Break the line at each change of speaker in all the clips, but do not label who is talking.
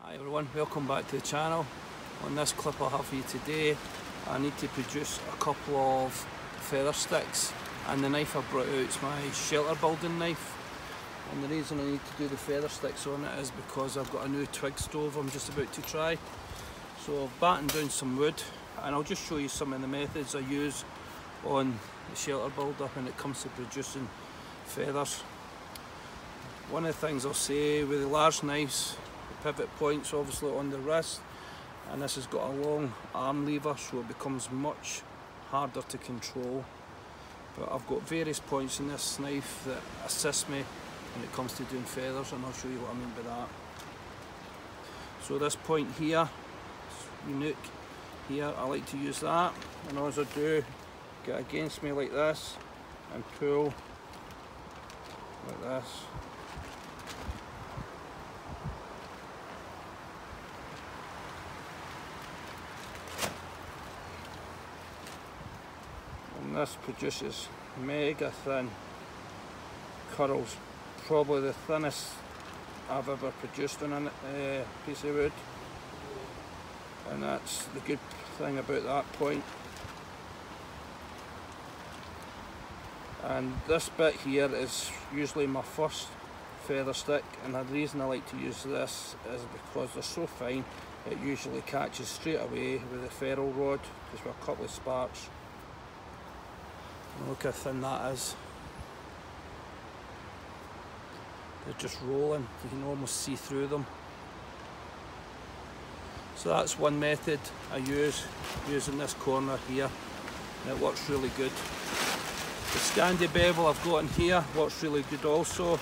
Hi everyone, welcome back to the channel. On this clip I have for you today, I need to produce a couple of feather sticks, and the knife I brought out is my shelter building knife. And the reason I need to do the feather sticks on it is because I've got a new twig stove I'm just about to try. So I've battened down some wood, and I'll just show you some of the methods I use on the shelter builder when it comes to producing feathers. One of the things I'll say with the large knives, the pivot point's obviously on the wrist, and this has got a long arm lever, so it becomes much harder to control. But I've got various points in this knife that assist me when it comes to doing feathers, and I'll show you what I mean by that. So this point here, unique here, I like to use that, and as I do, get against me like this and pull like this. And this produces mega thin curls, probably the thinnest I've ever produced on a piece of wood. And that's the good thing about that point. And this bit here is usually my first feather stick, and the reason I like to use this is because they're so fine it usually catches straight away with a ferrule rod, just with a couple of sparks. And look how thin that is. They're just rolling, you can almost see through them. So that's one method I use, using this corner here, and it works really good. The Scandi bevel I've got in here works really good also,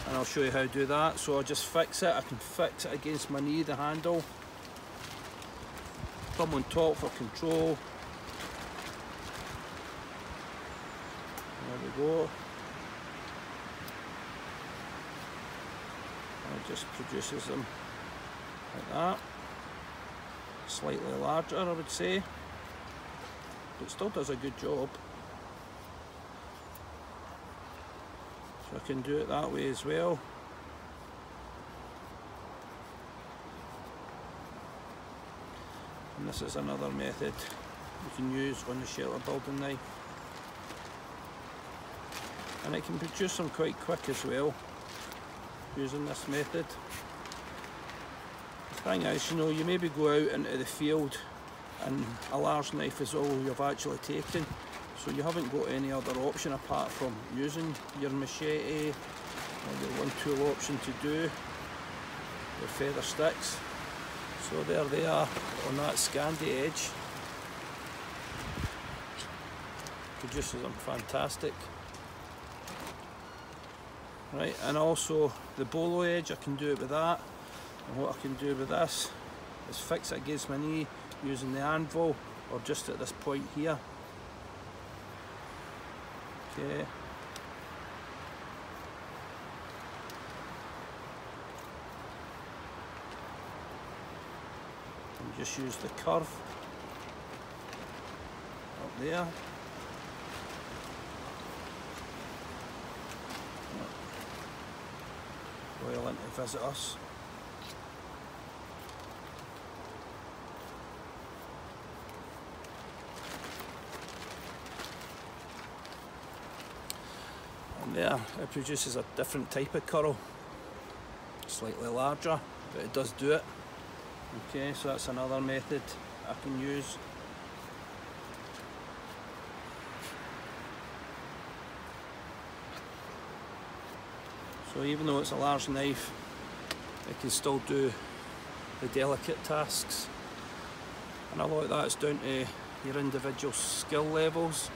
and I'll show you how to do that. So I'll just fix it. I can fix it against my knee, the handle. Thumb on top for control. There we go. And it just produces them like that. Slightly larger, I would say, but it still does a good job. So I can do it that way as well. And this is another method you can use on the shelter building knife. And I can produce them quite quick as well, using this method. The thing is, you know, you maybe go out into the field and a large knife is all you've actually taken, so you haven't got any other option apart from using your machete or your one tool option to do your feather sticks. So there they are on that Scandi edge. Produces them fantastic. Right, and also the bolo edge, I can do it with that. And what I can do with this is fix it against my knee using the anvil, or just at this point here. Okay. And just use the curve up there. Well in to visit us. And there it produces a different type of curl, slightly larger, but it does do it. Okay, so that's another method I can use. So even though it's a large knife, it can still do the delicate tasks. And a lot of that's down to your individual skill levels,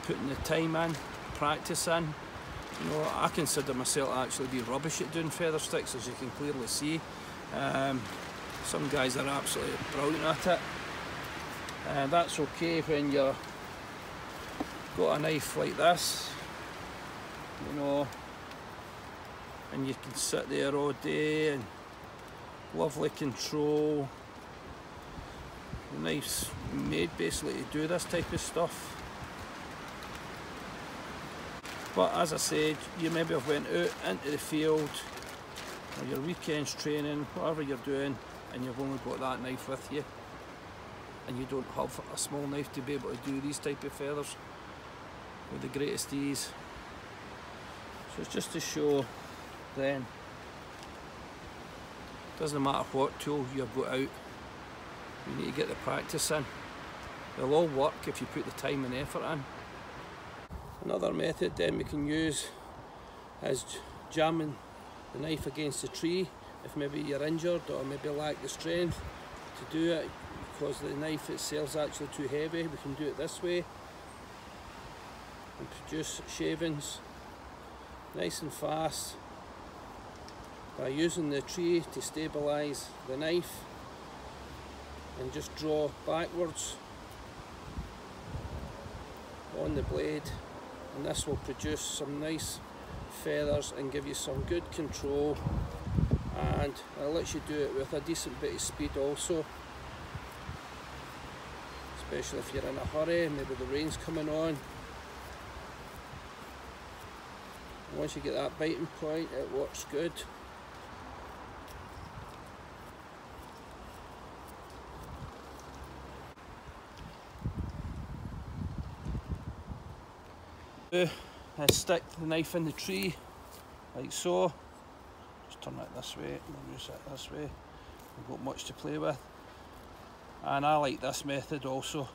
putting the time in, practice in. You know, I consider myself to actually be rubbish at doing feather sticks, as you can clearly see. Some guys are absolutely brilliant at it. That's okay when you've got a knife like this, you know, and you can sit there all day and lovely control. The knife's made basically to do this type of stuff. But as I said, you maybe have went out into the field or your weekends training, whatever you're doing, and you've only got that knife with you, and you don't have a small knife to be able to do these type of feathers with the greatest ease. So it's just to show then, doesn't matter what tool you've got out, you need to get the practice in. They'll all work if you put the time and effort in. Another method then we can use is jamming the knife against the tree if maybe you're injured or maybe lack the strength to do it because the knife itself is actually too heavy. We can do it this way and produce shavings nice and fast by using the tree to stabilise the knife, and just draw backwards on the blade, and this will produce some nice feathers and give you some good control, and it lets you do it with a decent bit of speed also, especially if you're in a hurry, maybe the rain's coming on. Once you get that biting point, it works good. Stick the knife in the tree like so. Just turn it this way, use it this way. We've got much to play with, and I like this method also.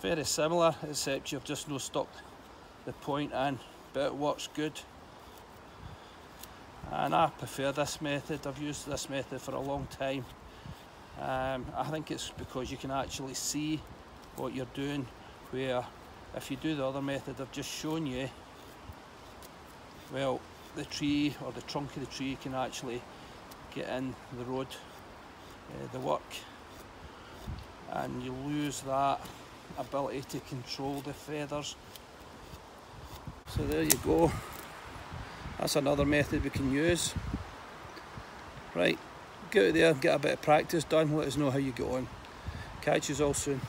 Very similar, except you've just not stuck the point in, but it works good. And I prefer this method. I've used this method for a long time. I think it's because you can actually see what you're doing, where if you do the other method I've just shown you, well, the tree or the trunk of the tree can actually get in the road, the work, and you lose that ability to control the feathers. So there you go, that's another method we can use. Right, get out there, get a bit of practice done, let us know how you get on. Catch you all soon.